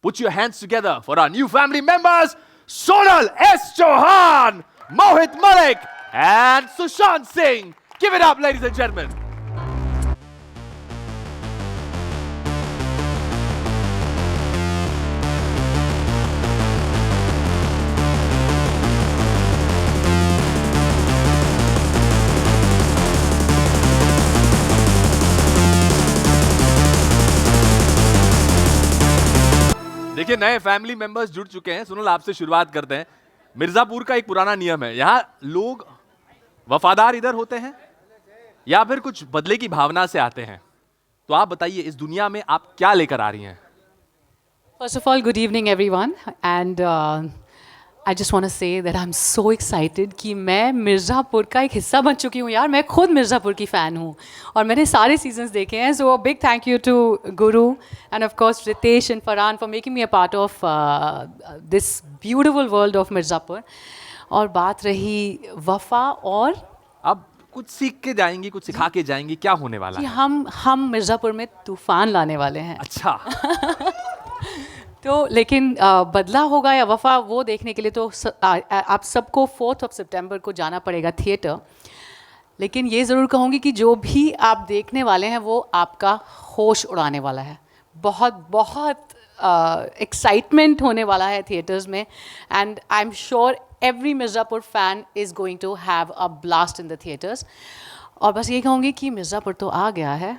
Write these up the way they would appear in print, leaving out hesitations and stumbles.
Put your hands together for our new family members, Sonal S. Chauhan, Mohit Malik, and Sushant Singh. Give it up, ladies and gentlemen. देखिए, नए family members जुड़ चुके हैं। सुनल, आपसे शुरुआत करते हैं। मिर्जापुर का एक पुराना नियम है, यहाँ लोग वफादार इधर होते हैं या फिर कुछ बदले की भावना से आते हैं। तो आप बताइए, इस दुनिया में आप क्या लेकर आ रही हैं? First of all, good evening everyone, and I just want to say that I'm so excited कि मैं मिर्ज़ापुर का एक हिस्सा बन चुकी हूँ यार। मैं खुद मिर्ज़ापुर की फ़ैन हूँ और मैंने सारे सीजन्स देखे हैं। So a big thank you to Guru and of course Ritesh and Farhan for making me a part of this beautiful world of Mirzapur. और बात रही वफ़ा और अब कुछ सीख के जाएंगी, कुछ सिखा के जाएंगी, क्या होने वाला कि है? हम मिर्ज़ापुर में तूफ़ान लाने वाले हैं। अच्छा। तो लेकिन बदला होगा या वफ़ा, वो देखने के लिए तो आप सबको 4 सितंबर को जाना पड़ेगा थिएटर। लेकिन ये ज़रूर कहूँगी कि जो भी आप देखने वाले हैं वो आपका होश उड़ाने वाला है। बहुत बहुत एक्साइटमेंट होने वाला है थिएटर्स में, and I am sure every Mirzapur fan is going to have a blast in the theatres. और बस ये कहूँगी कि मिर्ज़ापुर तो आ गया है,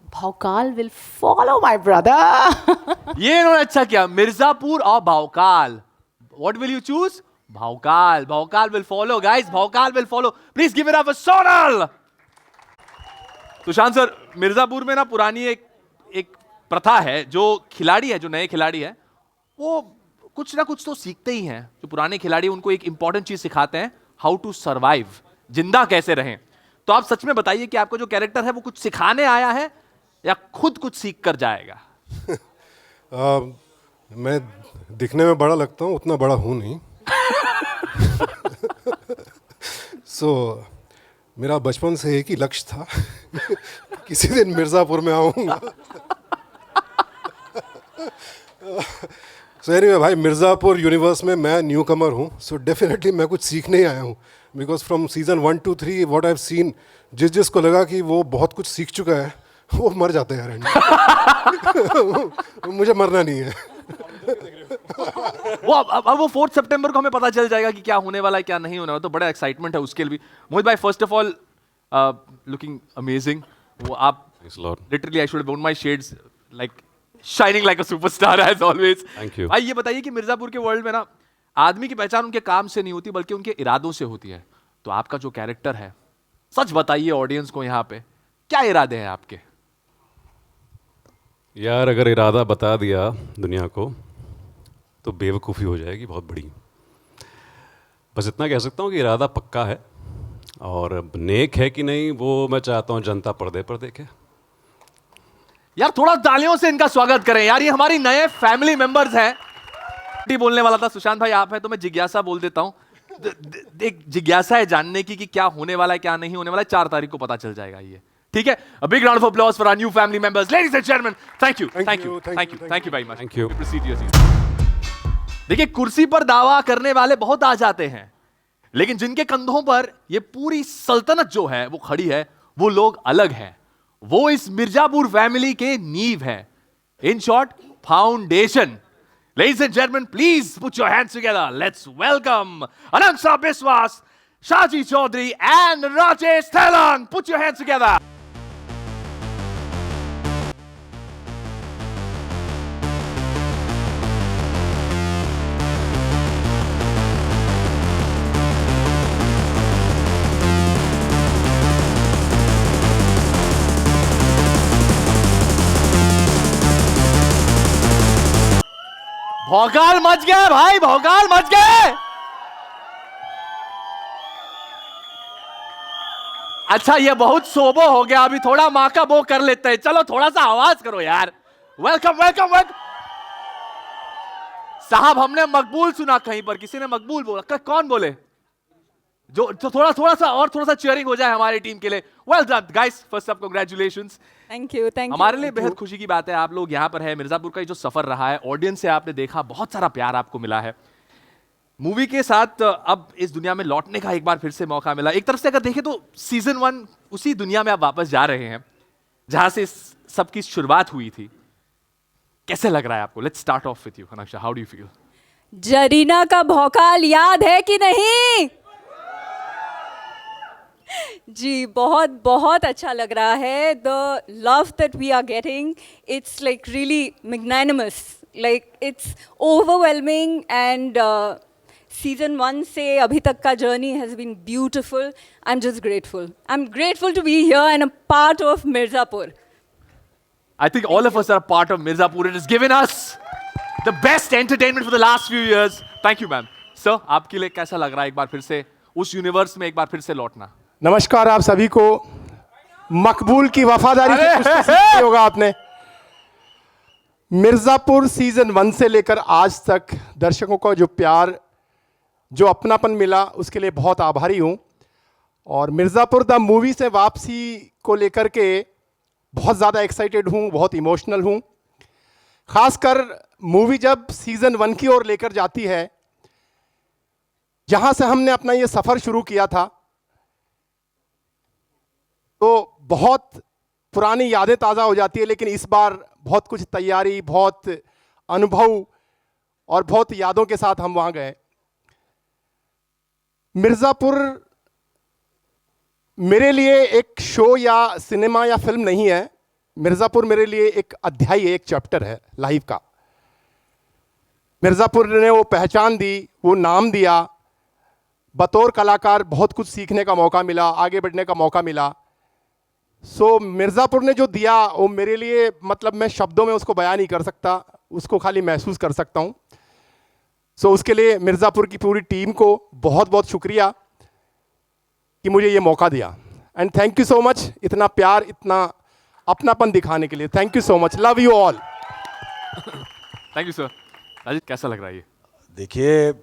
भौकाल विल फॉलो माय ब्रदर। ये इन्होंने अच्छा किया, मिर्जापुर और भौकाल। What will you choose? भौकाल। भौकाल विल फॉलो गाइस, भौकाल will follow. Please give it up for Sonal. Sushant sir, Mirzapur में ना पुरानी एक प्रथा है, जो खिलाड़ी है, जो नए खिलाड़ी है, वो कुछ ना कुछ तो सीखते ही हैं। जो पुराने खिलाड़ी, उनको एक इंपॉर्टेंट चीज सिखाते हैं, हाउ टू सर्वाइव, जिंदा कैसे रहें। तो आप सच में बताइए कि आपका जो कैरेक्टर है वो कुछ सिखाने आया है या खुद कुछ सीख कर जाएगा? मैं दिखने में बड़ा लगता हूँ, उतना बड़ा हूँ नहीं। मेरा बचपन से एक ही लक्ष्य था, किसी दिन मिर्ज़ापुर में आऊँगा। एनीवे भाई, मिर्ज़ापुर यूनिवर्स में मैं न्यू कमर हूँ, सो डेफिनेटली मैं कुछ सीखने ही आया हूँ। Because from season 1 to 3 what I have seen, जिसको लगा कि वो बहुत कुछ सीख चुका है, वो मर जाते हैं यार। मुझे मरना नहीं है। वो अब वो 4 सितंबर को हमें पता चल जाएगा कि क्या होने वाला है, क्या नहीं होने वाला। तो बड़ा एक्साइटमेंट है उसके लिए भी। मोहित भाई, first of all looking amazing. वो आप literally, I should have worn my shades, like shining like a superstar as always. Thank you भाई, ये बताइए कि मिर्जापुर के वर्ल्ड में ना आदमी की पहचान उनके काम से नहीं होती, बल्कि उनके इरादों से होती है। तो आपका जो कैरेक्टर है, सच बताइए ऑडियंस को यहाँ पे, क्या इरादे हैं आपके? यार, अगर इरादा बता दिया दुनिया को तो बेवकूफ़ी हो जाएगी बहुत बड़ी। बस इतना कह सकता हूँ कि इरादा पक्का है, और नेक है कि नहीं वो मैं चाहता हूँ जनता पर्दे पर देखे। यार, थोड़ा तालियों से इनका स्वागत करें यार, ये हमारी नए फैमिली मेंबर्स हैं। बोलने वाला था सुशांत भाई, आप है तो मैं जिज्ञासा बोल देता हूँ। एक जिज्ञासा है जानने की कि क्या होने वाला है, क्या नहीं होने वाला है। 4 तारीख को पता चल जाएगा ये, ठीक है? A big round of applause for our new family members, ladies and gentlemen. Thank you very much. Thank you. Proceed your seat. देखिए, कुर्सी पर दावा करने वाले बहुत आ जाते हैं, लेकिन जिनके कंधों पर ये पूरी सल्तनत जो है वो खड़ी है, वो लोग अलग हैं। वो इस मिर्जापुर फैमिली के नींव है, in short foundation. Ladies and gentlemen, please put your hands together. Let's welcome Anangsa Biswas, Shaji Chaudhary, and Rajesh Thelang. Put your hands together. भौकाल मच गए भाई, भौकाल मच गए। अच्छा, ये बहुत सोबो हो गया, अभी थोड़ा माँ का वो कर लेते हैं। चलो थोड़ा सा आवाज करो यार। Welcome welcome welcome. साहब, हमने मकबूल सुना कहीं पर, किसी ने मकबूल बोला, कौन बोले? जो थोड़ा सा चीयरिंग हो जाए हमारी टीम के लिए. Well done guys, first up congratulations. Thank you. हमारे लिए बेहद खुशी की बात है आप लोग यहाँ पर है. मिर्जापुर का ये जो सफर रहा है, ऑडियंस से आपने देखा, बहुत सारा प्यार आपको मिला है. मूवी के साथ अब इस दुनिया में लौटने का एक बार फिर से मौका मिला. एक तरफ से अगर देखें तो सीजन 1 उसी दुनिया में आप वापस जा रहे हैं जहां से सबकी शुरुआत हुई थी. कैसे लग रहा है आपको? Let's start off with you Anaksha. How do you feel? Zarina का भौकाल याद है कि नहीं? जी, बहुत बहुत अच्छा लग रहा है. The love that we are getting, it's like really magnanimous, like it's overwhelming. And season 1 से अभी तक का journey has been beautiful. I am just grateful. I am grateful to be here and a part of Mirzapur. I think all of us are a part of Mirzapur. It has given us the best entertainment for the last few years. Thank you, ma'am. Sir, आपके लिए कैसा लग रहा है एक बार फिर से उस यूनिवर्स में एक बार फिर से लौटना? नमस्कार आप सभी को. मकबूल की वफादारी से कुछ तो सीखा ही होगा आपने. मिर्जापुर सीजन 1 से लेकर आज तक दर्शकों का जो प्यार, जो अपनापन मिला, उसके लिए बहुत आभारी हूँ. और मिर्जापुर द मूवी से वापसी को लेकर के बहुत ज़्यादा एक्साइटेड हूँ, बहुत इमोशनल हूँ. ख़ासकर मूवी जब सीज़न 1 की ओर लेकर जाती है, जहाँ से हमने अपना ये सफ़र शुरू किया था, तो बहुत पुरानी यादें ताज़ा हो जाती है. लेकिन इस बार बहुत कुछ तैयारी, बहुत अनुभव और बहुत यादों के साथ हम वहाँ गए. मिर्ज़ापुर मेरे लिए एक शो या सिनेमा या फिल्म नहीं है. मिर्ज़ापुर मेरे लिए एक अध्याय है, एक चैप्टर है लाइफ का. मिर्ज़ापुर ने वो पहचान दी, वो नाम दिया. बतौर कलाकार बहुत कुछ सीखने का मौका मिला, आगे बढ़ने का मौका मिला. सो मिर्ज़ापुर ने जो दिया वो मेरे लिए, मतलब मैं शब्दों में उसको बयान नहीं कर सकता, उसको खाली महसूस कर सकता हूँ. सो उसके लिए मिर्ज़ापुर की पूरी टीम को बहुत बहुत शुक्रिया कि मुझे ये मौका दिया. And thank you so much इतना प्यार, इतना अपनापन दिखाने के लिए. Thank you so much. Love you all. Thank you sir. Rajiv, कैसा लग रहा है ये? देखिए,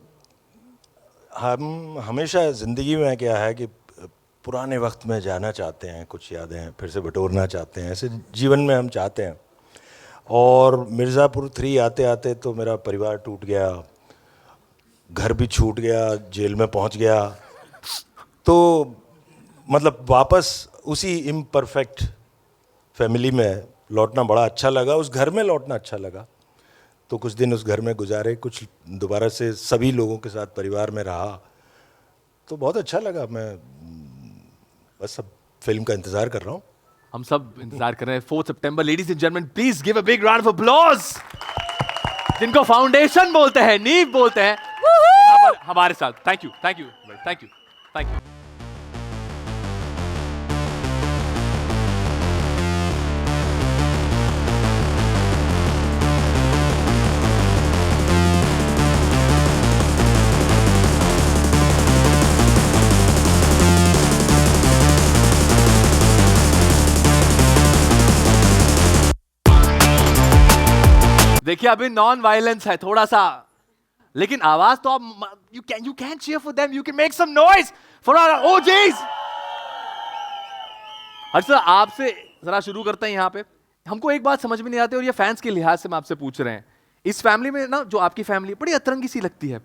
हम हमेशा ज़िंदगी में क्या है कि पुराने वक्त में जाना चाहते हैं, कुछ यादें फिर से बटोरना चाहते हैं, ऐसे जीवन में हम चाहते हैं. और मिर्ज़ापुर 3 आते आते तो मेरा परिवार टूट गया, घर भी छूट गया, जेल में पहुंच गया. तो मतलब वापस उसी इम्परफेक्ट फैमिली में लौटना बड़ा अच्छा लगा, उस घर में लौटना अच्छा लगा. तो कुछ दिन उस घर में गुजारे, कुछ दोबारा से सभी लोगों के साथ परिवार में रहा, तो बहुत अच्छा लगा. मैं बस अब फिल्म का इंतज़ार कर रहा हूँ. हम सब इंतजार कर रहे हैं 4 सितंबर. Ladies and gentleman, please give a big round of applause. जिनको फाउंडेशन बोलते हैं, नींव बोलते हैं, हमारे साथ. Thank you, thank you, thank you, thank you. देखिए, अभी नॉन वायलेंस है थोड़ा सा, लेकिन आवाज तो आप you can cheer for them, you can make some noise for our OGs. अच्छा, आपसे जरा शुरू करते हैं. यहाँ पे हमको एक बात समझ में नहीं आती, और ये फैंस के लिहाज से हम आपसे पूछ रहे हैं. इस फैमिली में ना, जो आपकी फैमिली बड़ी अतरंगी सी लगती है.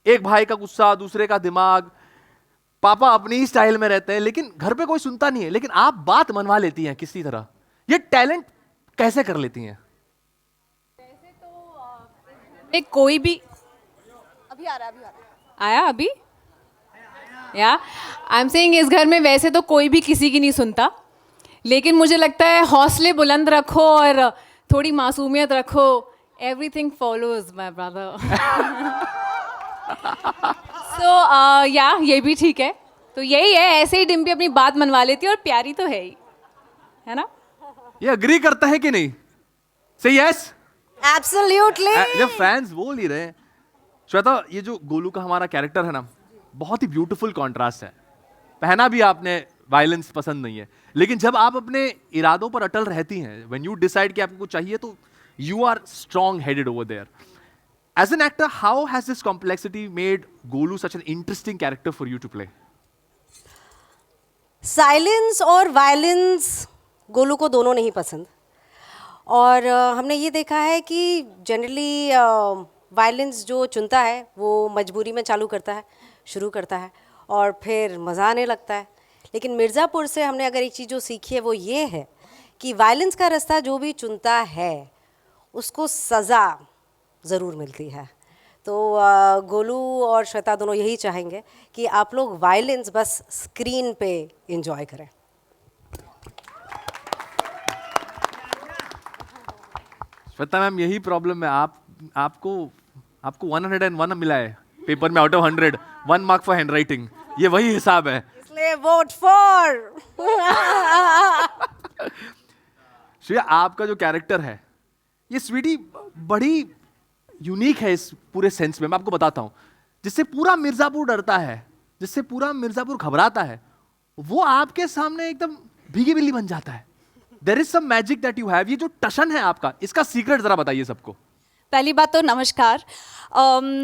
एक भाई का गुस्सा, दूसरे का दिमाग, पापा अपनी ही स्टाइल में रहते हैं, लेकिन घर पे कोई सुनता नहीं है, लेकिन आप बात मनवा लेती हैं किसी तरह. ये टैलेंट कैसे कर लेती हैं? कोई भी अभी आ रहा आया अभी या आई एम सेइंग, इस घर में वैसे तो कोई भी किसी की नहीं सुनता, लेकिन मुझे लगता है हौसले बुलंद रखो और थोड़ी मासूमियत रखो, एवरीथिंग फॉलोज माय ब्रदर. सो या ये भी ठीक है. तो यही है, ऐसे ही डिम्पी अपनी बात मनवा लेती है, और प्यारी तो है ही, है ना? ये अग्री करता है कि नहीं? से यस. एब्सोल्युटली. जब फैंस बोल ही रहे हैं. श्वेता, ये जो गोलू का हमारा कैरेक्टर है ना, बहुत ही ब्यूटीफुल कॉन्ट्रास्ट है. पहना भी आपने वायलेंस पसंद नहीं है, लेकिन जब आप अपने इरादों पर अटल रहती हैं, व्हेन यू डिसाइड कि आपको कुछ चाहिए, तो you are strong headed over there. As an actor, how has this complexity made Golu such an interesting character for you to play? Silence और वायलेंस गोलू को दोनों नहीं पसंद, और हमने ये देखा है कि जनरली वायलेंस जो चुनता है वो मजबूरी में चालू करता है, शुरू करता है और फिर मज़ा आने लगता है। लेकिन मिर्ज़ापुर से हमने अगर एक चीज़ जो सीखी है वो ये है कि वायलेंस का रास्ता जो भी चुनता है उसको सज़ा ज़रूर मिलती है। तो गोलू और श्वेता दोनों यही चाहेंगे कि आप लोग वायलेंस बस स्क्रीन पे एंजॉय करें। श्वेता मैम, यही प्रॉब्लम है। आपको 101 मिला है पेपर में out of 100, 1 mark for hand writing. ये वही हिसाब है। इसलिए वोट फॉर। श्रेया, आपका जो कैरेक्टर है ये स्वीटी बड़ी यूनिक है इस पूरे सेंस में। मैं आपको बताता हूं, जिससे पूरा मिर्जापुर डरता है, जिससे पूरा मिर्जापुर घबराता है, वो आपके सामने एकदम भीगी बिल्ली बन जाता है। There is some magic that you have. ये जो टशन है आपका, इसका सीक्रेट जरा बताइए सबको। पहली बात तो नमस्कार।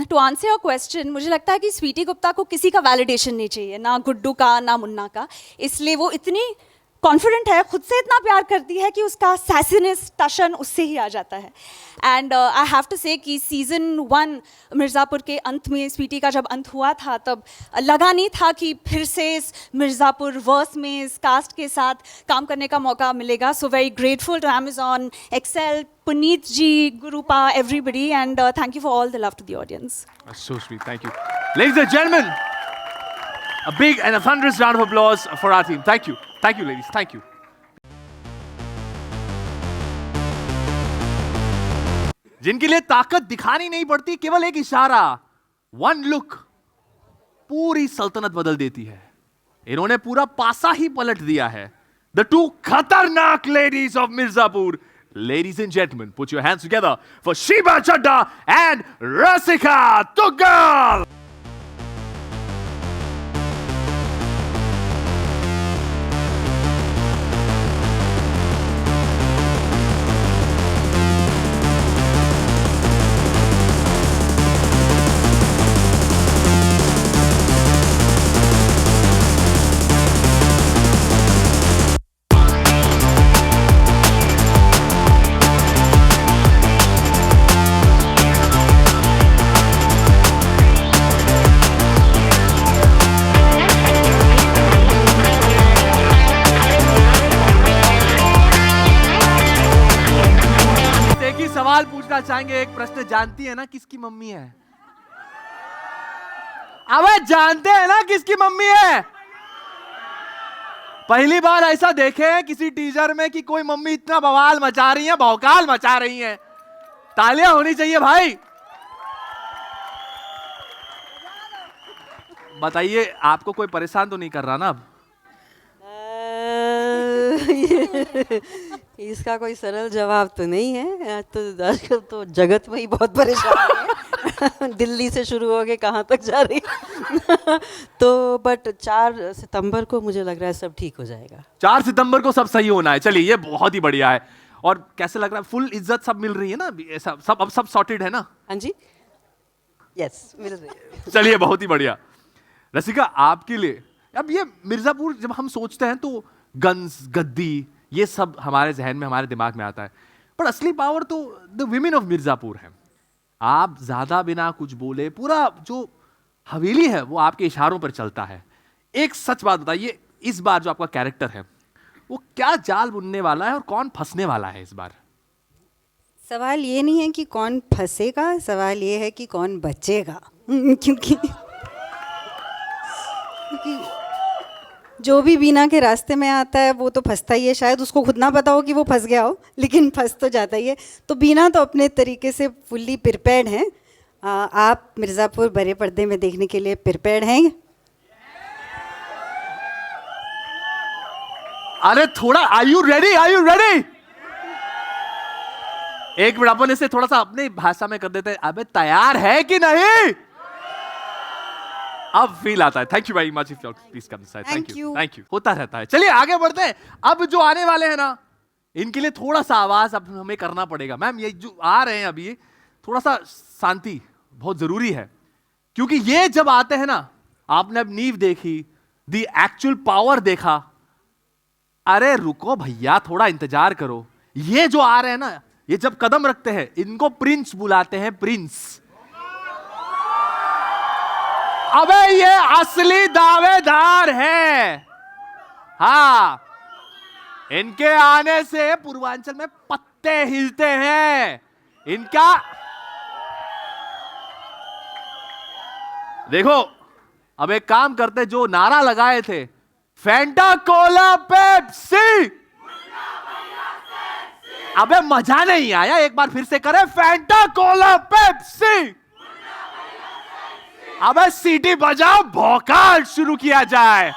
टू आंसर योर क्वेश्चन, मुझे लगता है कि स्वीटी गुप्ता को किसी का वैलिडेशन नहीं चाहिए, ना गुड्डू का ना मुन्ना का। इसलिए वो इतनी कॉन्फिडेंट है, खुद से इतना प्यार करती है कि उसका सैसिनेस टशन उससे ही आ जाता है। एंड आई हैव टू से कि सीज़न 1 मिर्ज़ापुर के अंत में स्वीटी का जब अंत हुआ था तब लगा नहीं था कि फिर से इस मिर्ज़ापुर वर्स में इस कास्ट के साथ काम करने का मौका मिलेगा। So very grateful to Amazon, Excel, Puneet ji, Gurupa, everybody, and thank you for all the love to the audience. That's so sweet. Thank you. Ladies and gentlemen, a big and a thunderous round of applause for our team. Thank you. Thank you, ladies. Thank you. जिनके लिए ताकत दिखानी नहीं पड़ती, केवल एक इशारा, one look पूरी सल्तनत बदल देती है। इन्होंने पूरा पासा ही पलट दिया है। The two खतरनाक ladies of Mirzapur. Ladies and gentlemen, put your hands together for Shiba Chadda and Rasika Tuggal. सवाल पूछना चाहेंगे। एक प्रश्न, जानती है ना किसकी मम्मी है? अबे जानते हैं ना किसकी मम्मी है? पहली बार ऐसा देखे किसी टीजर में कि कोई मम्मी इतना बवाल मचा रही है, भौकाल मचा रही है। तालियां होनी चाहिए भाई। बताइए, आपको कोई परेशान तो नहीं कर रहा ना अब? इसका कोई सरल जवाब तो नहीं है। तो आजकल तो जगत में ही बहुत परेशान है। दिल्ली से शुरू हो के कहाँ तक जा रही तो बट 4 सितंबर को मुझे लग रहा है सब ठीक हो जाएगा। 4 सितंबर को सब सही होना है। चलिए, ये बहुत ही बढ़िया है। और कैसे लग रहा है? फुल इज्जत सब मिल रही है ना? ऐसा सब अब सब सॉर्टेड है ना? हाँ जी, यस, मिल रही है। चलिए, बहुत ही बढ़िया। रसिका, आपके लिए अब ये मिर्जापुर जब हम सोचते हैं तो गन्स, गद्दी, ये सब हमारे जहन में, हमारे दिमाग में आता है। पर असली पावर तो द विमेन ऑफ मिर्जापुर है। आप ज्यादा बिना कुछ बोले पूरा जो हवेली है वो आपके इशारों पर चलता है। एक सच बात बताइए, इस बार जो आपका कैरेक्टर है वो क्या जाल बुनने वाला है और कौन फंसने वाला है इस बार? सवाल ये नहीं है कि कौन फंसेगा, सवाल ये है कि कौन बचेगा। क्योंकि जो भी बीना के रास्ते में आता है वो तो फंसता ही है। शायद उसको खुद ना पता हो कि वो फंस गया हो, लेकिन फंस तो जाता ही है। तो बीना तो अपने तरीके से फुल्ली प्रिपेयर्ड हैं। आप मिर्ज़ापुर बड़े पर्दे में देखने के लिए प्रिपेयर्ड हैं? अरे थोड़ा, are you ready? Are you ready? एक मिनट, अपन इसे थोड़ा सा अपनी भाषा में कर देते हैं। अबे तैयार है कि नहीं? अब फील आता है। Thank you very much. If you please come this side. Thank you. Thank you. होता रहता है। चलिए आगे बढ़ते हैं। अब जो आने वाले हैं ना, इनके लिए थोड़ा सा आवाज अब हमें करना पड़ेगा। मैम, ये जो आ रहे हैं अभी, थोड़ा सा शांति बहुत जरूरी है, क्योंकि ये जब आते हैं ना, आपने अब नींव देखी, द एक्चुअल पावर देखा, अरे रुको भैया, थोड़ा इंतजार करो। ये जो आ रहे हैं ना, ये जब कदम रखते हैं, इनको प्रिंस बुलाते हैं, प्रिंस। अबे ये असली दावेदार है। हाँ, इनके आने से पूर्वांचल में पत्ते हिलते हैं। इनका देखो, अब एक काम करते, जो नारा लगाए थे, फैंटा कोला पेप्सी, अबे मजा नहीं आया, एक बार फिर से करें, फैंटा कोला पेप्सी। अबे सीटी बजाओ, भौकाल शुरू किया जाए।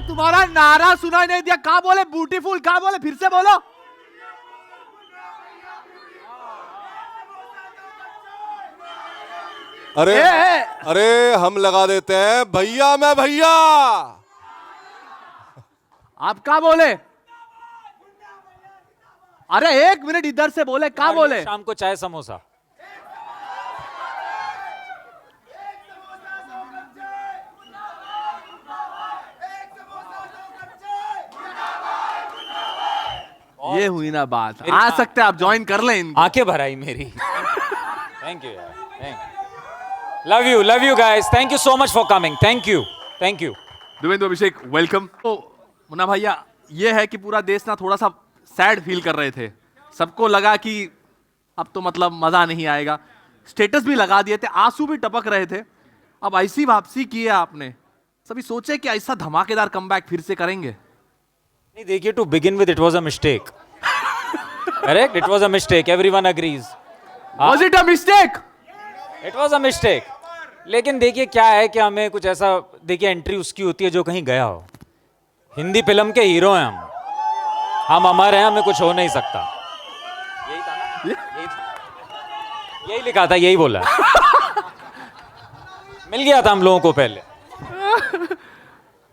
तुम्हारा नारा सुनाई नहीं दिया, कहा बोले ब्यूटीफुल, कहा बोले, फिर से बोलो। अरे अरे हम लगा देते हैं भैया मैं भैया। आप कहा बोले? अरे एक मिनट इधर से बोले, कहा बोले? शाम को चाय समोसा। ये हुई ना बात। आ सकते आप ज्वाइन कर लें इनको। आंखें भर आई मेरी। थैंक यू यार, thank love you guys, thank you so much for coming, thank you. Devendra Abhishek, welcome. तो मुन्ना भैया, ये है कि पूरा देश ना थोड़ा सा सैड फील कर रहे थे, सबको लगा कि अब तो मतलब मजा नहीं आएगा, स्टेटस भी लगा दिए थे, आंसू भी टपक रहे थे। अब ऐसी वापसी की है आपने, सभी सोचे कि ऐसा धमाकेदार कमबैक फिर से करेंगे? नहीं, देखिए, to begin with it was a mistake. Correct, it was a mistake, everyone agrees. Was it a mistake? It was a mistake. लेकिन देखिए क्या है कि हमें कुछ ऐसा, देखिए एंट्री उसकी होती है जो कहीं गया हो। हिंदी फिल्म के हीरो हैं हम अमर हैं, हमें कुछ हो नहीं सकता। यही था ना, यही लिखा था, यही बोला। मिल गया था हम लोगों को पहले।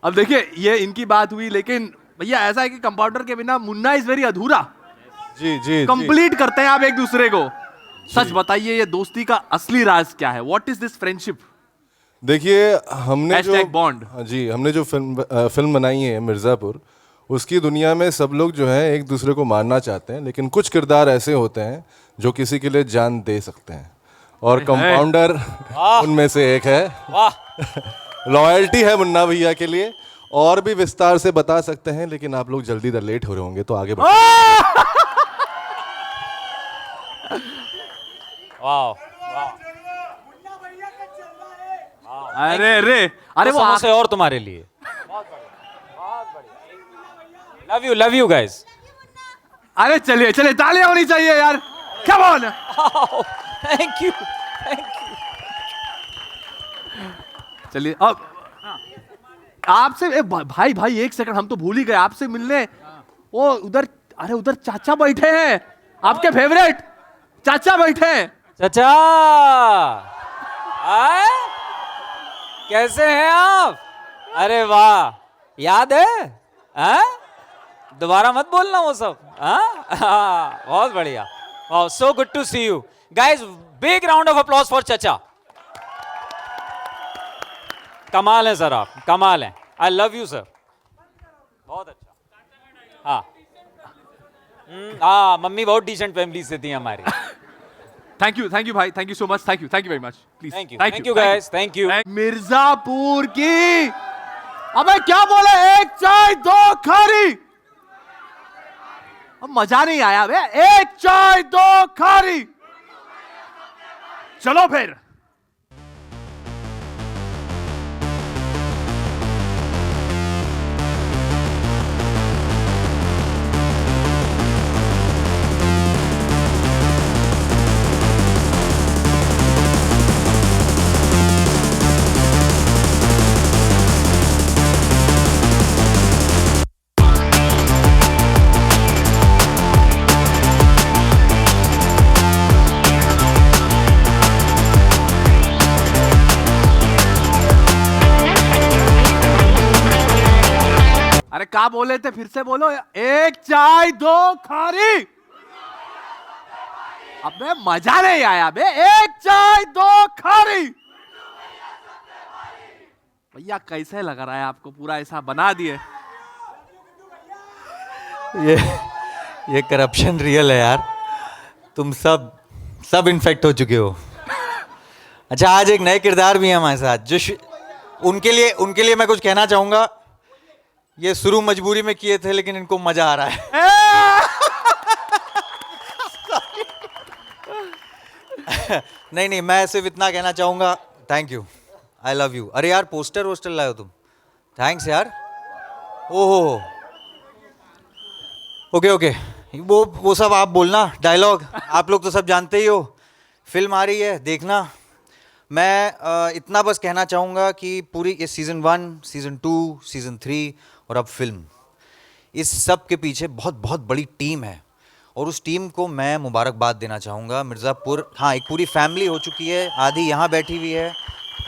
अब देखिए, ये इनकी बात हुई, लेकिन भैया ऐसा है कि कंपाउंडर के बिना मुन्ना इज वेरी अधूरा। जी जी, कंप्लीट करते हैं आप एक दूसरे को। सच बताइए, ये दोस्ती का असली राज क्या है? What is this friendship? देखिए, हमने जो बॉन्ड, जी, हमने जो फिल्म बनाई है मिर्ज़ापुर, उसकी दुनिया में सब लोग जो है एक दूसरे को मारना चाहते हैं, लेकिन कुछ किरदार ऐसे होते हैं जो किसी के लिए जान दे सकते हैं, और कंपाउंडर उनमें से एक है। लॉयल्टी है मुन्ना भैया के लिए, और भी विस्तार से बता सकते हैं, लेकिन आप लोग जल्दी लेट हो रहे होंगे, तो आगे बढ़ते। अरे वो से और तुम्हारे लिए। Love you guys. अरे चलिए चलिए, तालियां होनी चाहिए यार, कम ऑन। Thank you. चलिए, अब आपसे भाई एक सेकंड, हम तो भूल ही गए आपसे मिलने। वो उधर, अरे उधर चाचा बैठे हैं, आपके फेवरेट चाचा बैठे हैं। चाचा, कैसे हैं आप? अरे वाह, याद है? दोबारा मत बोलना वो सब। बहुत बढ़िया, so good to see you guys. Big round of applause for Chacha. कमाल है सर, आप कमाल हैं। आई लव यू सर, बहुत अच्छा। हाँ, मम्मी बहुत डिसेंट फैमिली से थी हमारी। थैंक यू भाई, thank you so much, thank you very much, please. Thank you guys, thank you. Mirzapur की, अबे क्या बोले, एक चाय दो खारी। अब मजा नहीं आया बे, एक चाय दो खारी। चलो फिर। क्या बोले थे, फिर से बोलो। एक चाय दो खारी। अबे मजा नहीं आया बे। एक चाय दो खारी। भैया कैसे लग रहा है आपको? पूरा ऐसा बना दिए। ये करप्शन रियल है यार। तुम सब इन्फेक्ट हो चुके हो। अच्छा, आज एक नए किरदार भी हैं हमारे साथ जो उनके लिए मैं कुछ कहना चाहूंगा। ये शुरू मजबूरी में किए थे, लेकिन इनको मजा आ रहा है। नहीं, मैं सिर्फ इतना कहना चाहूंगा, thank you, I love you. अरे यार, पोस्टर वोस्टर लाए हो तुम, थैंक्स यार। ओहो, ओके, वो सब आप बोलना, डायलॉग आप लोग तो सब जानते ही हो। फिल्म आ रही है, देखना। मैं इतना बस कहना चाहूँगा कि पूरी ये सीज़न 1, सीज़न 2, सीज़न 3 और अब फिल्म, इस सब के पीछे बहुत बहुत बड़ी टीम है, और उस टीम को मैं मुबारकबाद देना चाहूँगा। मिर्ज़ापुर, हाँ, एक पूरी फैमिली हो चुकी है, आधी यहाँ बैठी हुई है,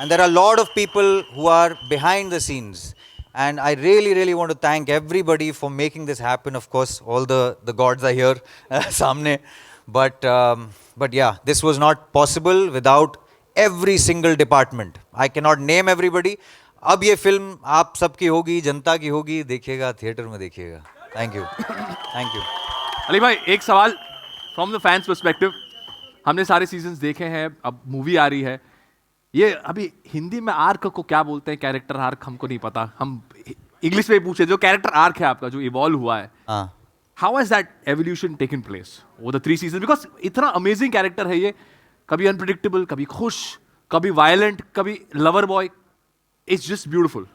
and there are lot of people who are behind the scenes, and I really want to thank everybody for making this happen. Of course, all the gods are here सामने, but yeah, this was not possible without every single department. I cannot name everybody. अब ये film आप सबकी होगी, जनता की होगी, देखिएगा, theatre में देखिएगा। Thank you. अली भाई, एक सवाल फ्रॉम द फैंस पर्सपेक्टिव। हमने सारे सीजन्स देखे हैं, अब मूवी आ रही है। ये अभी हिंदी में आर्क को क्या बोलते हैं? कैरेक्टर आर्क हमको नहीं पता, हम इंग्लिश में पूछे। जो कैरेक्टर आर्क है आपका, जो इवॉल्व हुआ है, how has that evolution taken place over the 3 season? Because इतना अमेजिंग कैरेक्टर है ये, कभी अनप्रिडिक्टेबल, कभी खुश, कभी वायलेंट, कभी lover boy. It's just beautiful.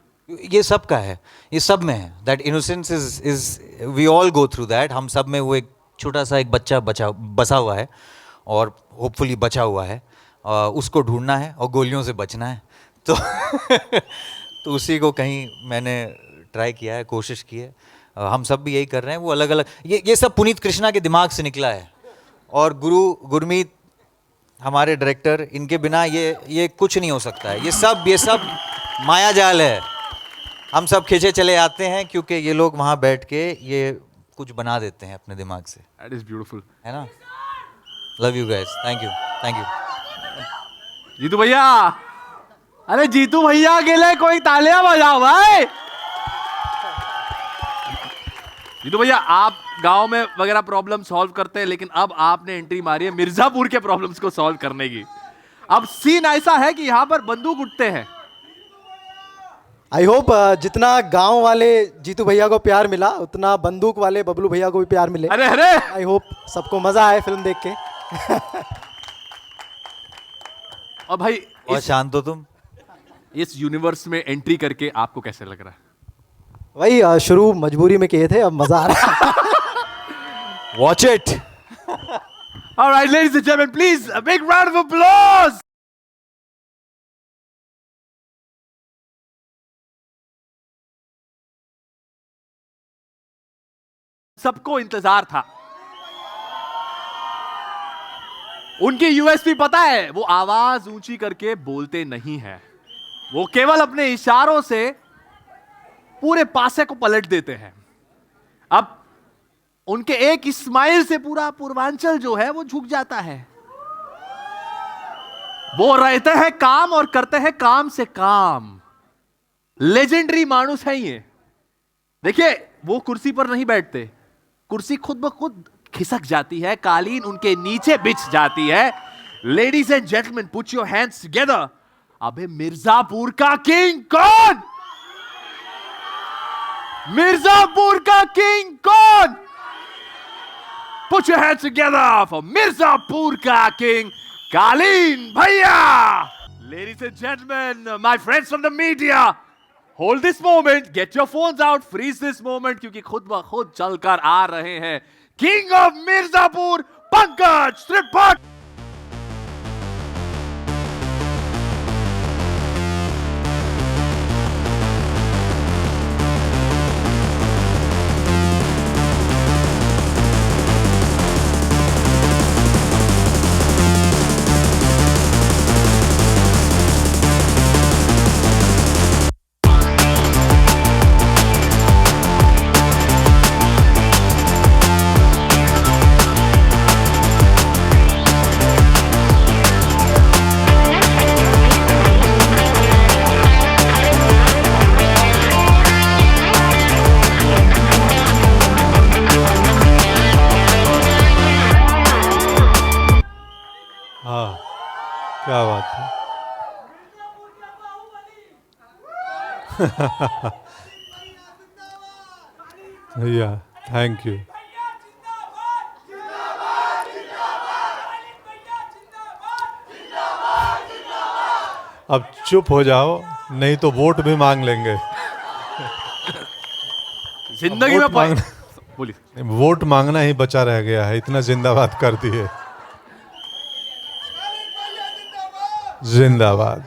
ये सब का है, ये सब में है। That innocence is we all go through that. हम सब में वो एक छोटा सा एक बच्चा बसा हुआ है, और होपफुली बचा हुआ है। उसको ढूंढना है और गोलियों से बचना है। तो उसी को कहीं मैंने ट्राई किया है, कोशिश की है। हम सब भी यही कर रहे हैं। वो अलग अलग, ये सब पुनीत कृष्णा के दिमाग से निकला है, और गुरमीत हमारे डायरेक्टर, इनके बिना ये कुछ नहीं हो सकता है। ये सब माया जाल है। हम सब खींचे चले आते हैं, क्योंकि ये लोग वहाँ बैठ के ये कुछ बना देते हैं अपने दिमाग से। दैट इज ब्यूटीफुल, है ना? Love you guys, thank you. Jeetu भैया, अरे जीतू भैया के लिए कोई तालियां बजाओ भाई। जीतू भैया, आप गांव में वगैरह प्रॉब्लम सॉल्व करते हैं, लेकिन अब आपने एंट्री मारी है मिर्जापुर के प्रॉब्लम्स को सॉल्व करने की। अब सीन ऐसा है कि यहां पर बंदूक उठते हैं। आई होप जितना गांव वाले जीतू भैया को प्यार मिला, उतना बंदूक वाले बबलू भैया को भी प्यार मिले। अरे आई होप सबको मजा आए फिल्म देख के। और भाई, और शांत हो तुम। इस यूनिवर्स में एंट्री करके आपको कैसे लग रहा है? वही शुरू मजबूरी में किए थे, अब मजा आ रहा है। Watch it. All right, ladies and gentlemen, please a big round of applause. सबको इंतजार था। उनकी यूएसपी पता है, वो आवाज ऊंची करके बोलते नहीं है, वो केवल अपने इशारों से पूरे पासे को पलट देते हैं। अब उनके एक स्माइल से पूरा पूर्वांचल जो है वो झुक जाता है। वो रहते हैं काम और करते हैं काम से काम। लेजेंडरी मानुस है ये। देखिए, वो कुर्सी पर नहीं बैठते, कुर्सी खुद ब खुद खिसक जाती है, कालीन उनके नीचे बिछ जाती है। Ladies and gentleman, put your hands together. अबे मिर्जापुर का किंग कौन? मिर्जापुर का किंग कौन? Put your hands together for Mirzapur का किंग कालीन भैया। Ladies and gentleman, my friends from the media, hold this moment, get your phones out, freeze this moment, क्योंकि खुद ब खुद चलकर आ रहे हैं किंग ऑफ मिर्जापुर, पंकज त्रिपाठी। भैया थैंक यू। अब चुप हो जाओ, नहीं तो वोट भी मांग लेंगे। जिंदगी में बोलिए, वोट मांगना ही बचा रह गया है, इतना जिंदाबाद कर दिए। जिंदाबाद।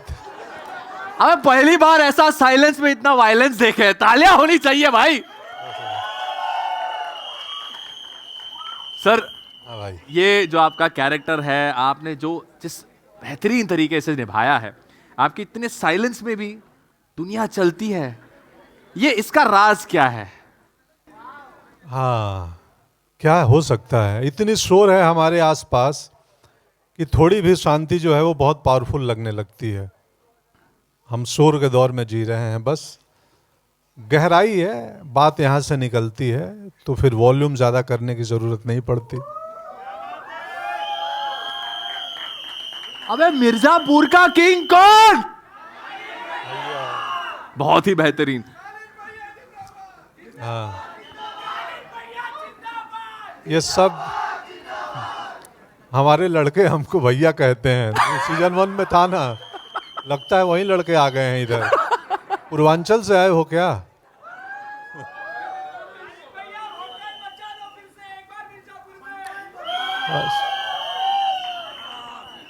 हमें पहली बार ऐसा साइलेंस में इतना वायलेंस देखे हैं। तालियां होनी चाहिए भाई। सर भाई, ये जो आपका कैरेक्टर है, आपने जो जिस बेहतरीन तरीके से निभाया है, आपके इतने साइलेंस में भी दुनिया चलती है, ये इसका राज क्या है? हाँ, क्या हो सकता है? इतनी शोर है हमारे आसपास कि थोड़ी भी शांति जो है वो बहुत पावरफुल लगने लगती है। हम शोर के दौर में जी रहे हैं, बस गहराई है, बात यहाँ से निकलती है तो फिर वॉल्यूम ज़्यादा करने की ज़रूरत नहीं पड़ती। अबे मिर्जापुर का किंग कौन? बहुत ही बेहतरीन। हाँ, ये सब हमारे लड़के हमको भैया कहते हैं। सीजन 1 में था ना, लगता है वही लड़के आ गए हैं इधर। पूर्वांचल से आए हो क्या?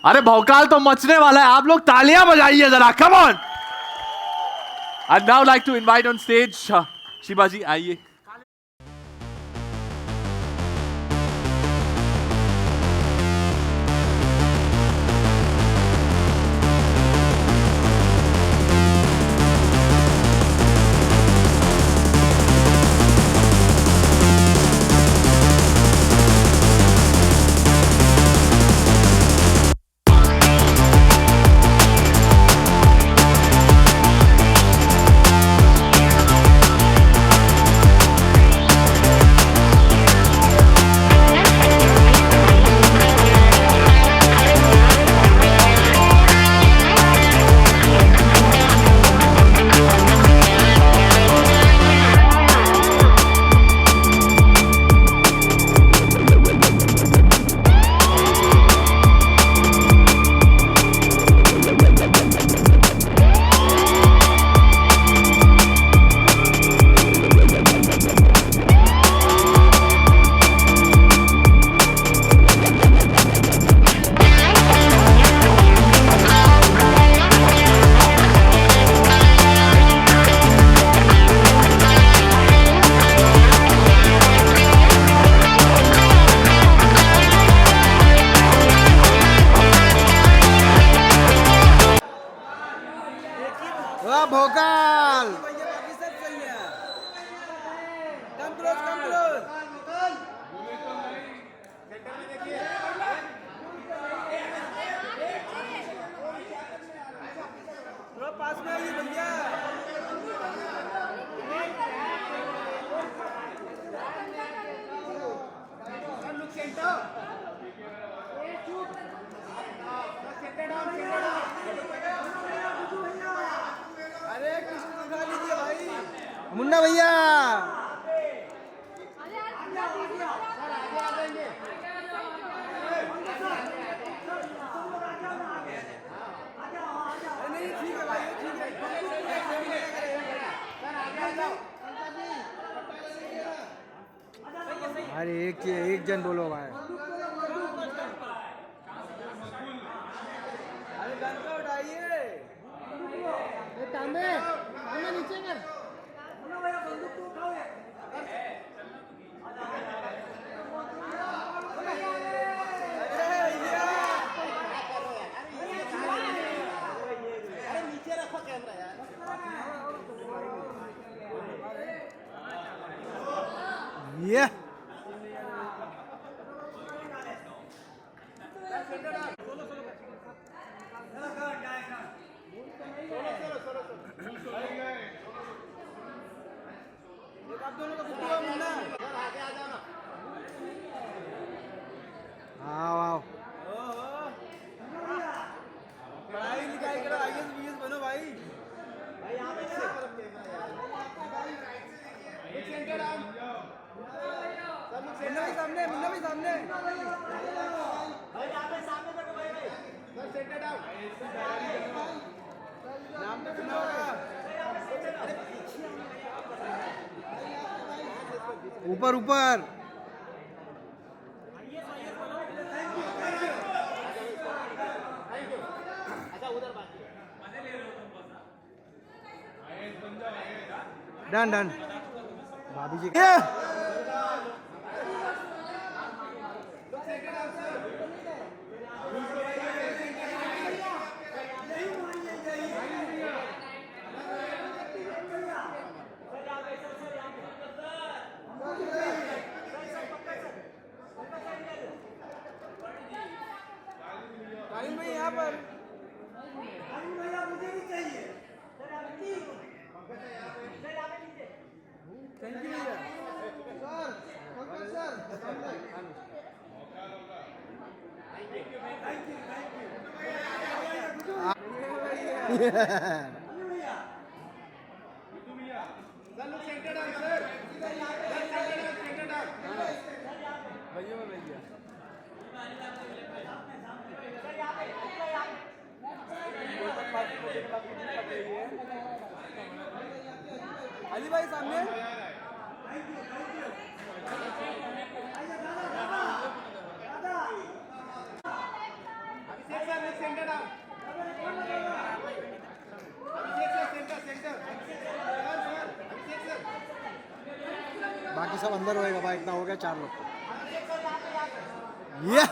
अरे भौकाल तो मचने वाला है, आप लोग तालियां बजाइए जरा, come on. I'd now like to invite on stage Shiva ji, आइए। मुन्ना भैया अरे एक जन बोलो भाई। अरे गन का उठाइए, नीचे कर। ये पढ़ाई लिखाई करो, IAS BS बनो भाई। भाई यहाँ पे ऊपर ऊपर डन डन भाभी जी अली भाई सामने बाकी सब अंदर होएगा भाई इतना हो गया 4 लोग ये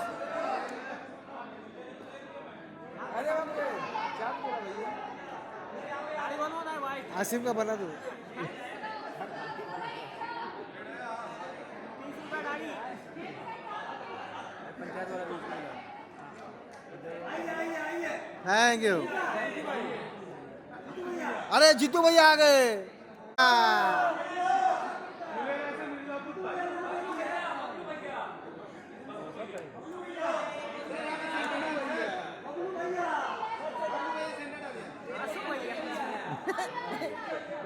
आसिफ का बना दो थैंक यू अरे जीतू भैया आ गए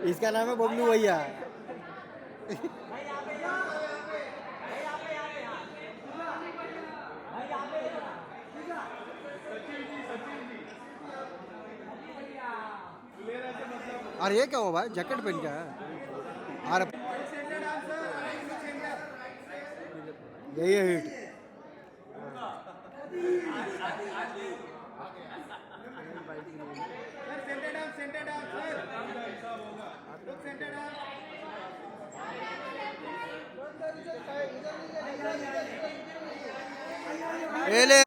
इसका नाम है बबलू भैया अरे ये क्या हुआ भाई जैकेट पहन के है अरे यही है हिट ये ले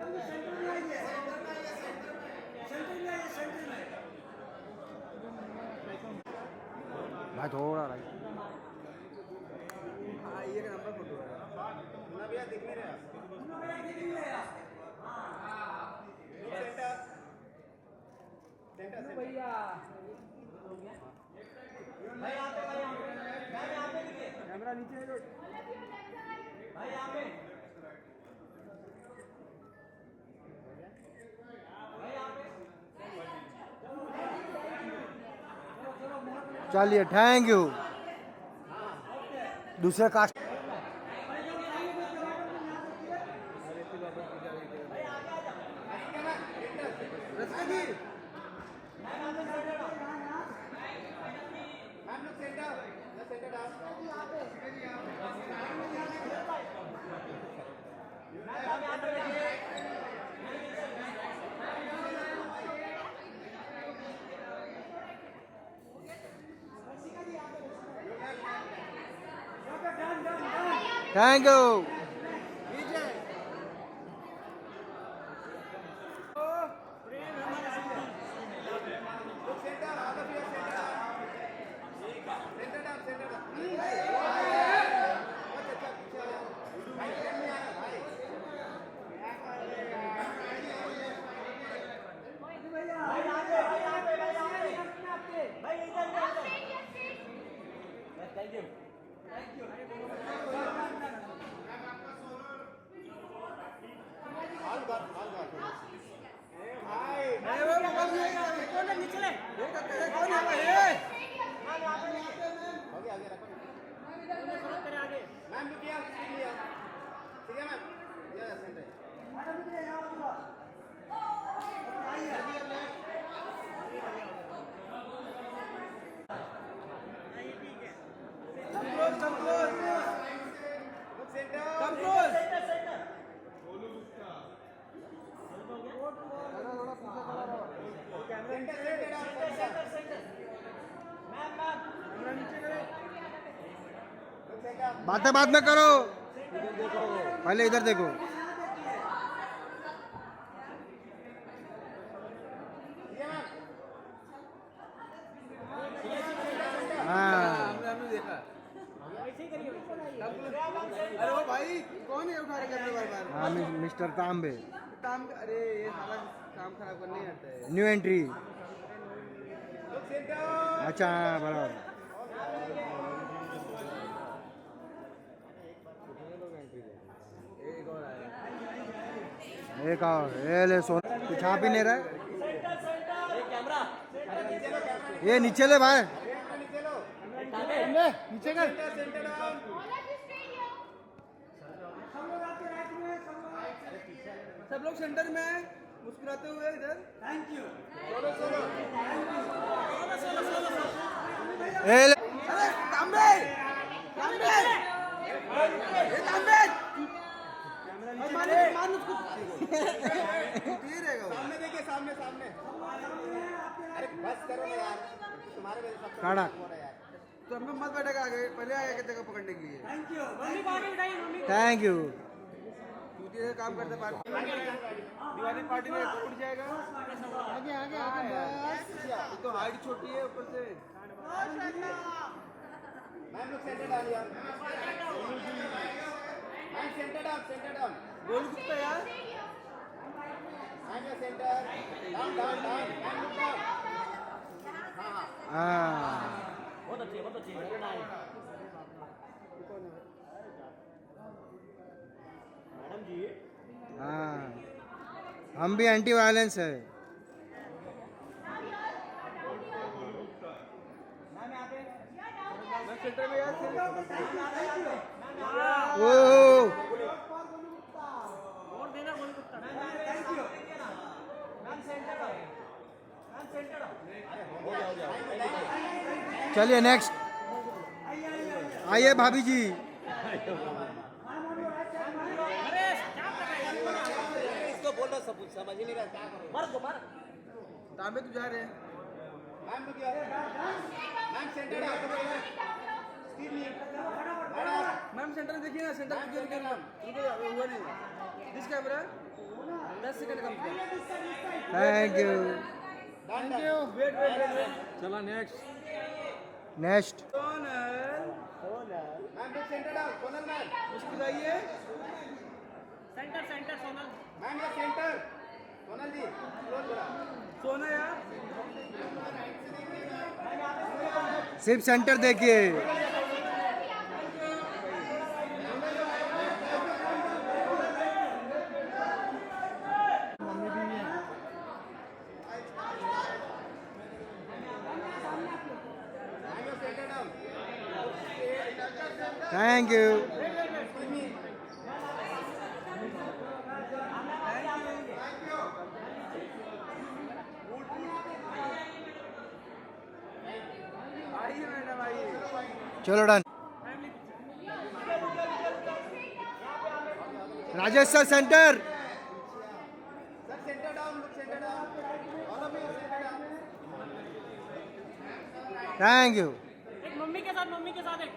भाई थोड़ा राइट ये का नंबर फोटो है मुन्ना भैया दिख नहीं रहा सेंटर भैया भाई यहां पे भाई यहां पे कैमरा नीचे है भाई यहां पे चलिए थैंक यू दूसरा कास्ट थैंक यू बातें बाद में करो, पहले इधर देखो। हाँ अरे वो भाई कौन है उठा रहे कैमरे बार-बार? हाँ मिस्टर तांबे, अरे ये सारा काम खराब करने ही आता है। New entry. अच्छा हाँ बराबर। एक और ये ले सोन कुछ आप ही नहीं रहा। ये नीचे ले भाई, नीचे कर। सब लोग सेंटर में हैं, मुस्कुराते हुए इधर। Thank you. ये ले अरे तांबे, तांबे, ये तांबे। मान उसको। ये रहेगा वो। सामने देखिए, सामने सामने। अरे बस करो ना यार, तुम्हारे वजह से काड़ा। तो हम मत बैठेगा आगे, पहले आएगा जगह पकड़ने के लिए। Thank you. Thank you. ये काम करते दिवाली पार्टी में उठ जाएगा। आगे आगे आगे बस। तो हाइट छोटी है ऊपर से। मैम लोग सेंटर डाल यार। Ma'am centre down. Golu Gupta यार। Ma'am centre down. हाँ बहुत अच्छी वेरी नाइस। मैडम जी हाँ हम भी एंटी वायलेंस है। सेंटर में यार। ओ और देना Golu Gupta. Thank you. Ma'am centre चलिए नेक्स्ट। आइए भाभी जी। इसको बोल रहा सब कुछ समझ ही नहीं रहा, क्या करो। मार दो मार। तांबे तू जा रहे हैं। मैम लोग मैम सेंटर मैम सेंटर देखिए ना, सेंटर देखिए मैम। रुको हुआ नहीं। दिस कैमरा 10 सेकंड कम किया। Thank you. Thank you. Wait. चलो नेक्स्ट। सोनल मैम लोग सेंटर डाउन। सोनल मैम मुस्कुराइए। सेंटर सोनल मैम का सेंटर। सोनल जी सोना यार। सिर्फ सेंटर देखिए। Thank you. चलो done. Rajesh sir centre. Thank you. मम्मी के साथ एक